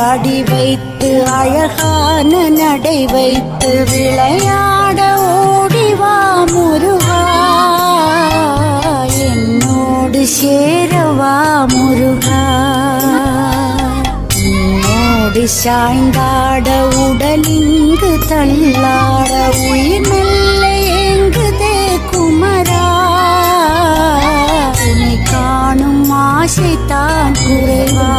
அடி வைத்து அழகான நடை வைத்து விளையாட ஓடிவா முருகா, என்னோடு சேரவா முருகா. உன்னோடு சாய்ந்தாட உடலிங்கு தள்ளாட உயிர் மெல்ல ஏங்குதே குமரா, உன்னை காணும் ஆசைத்தான் குறைவா.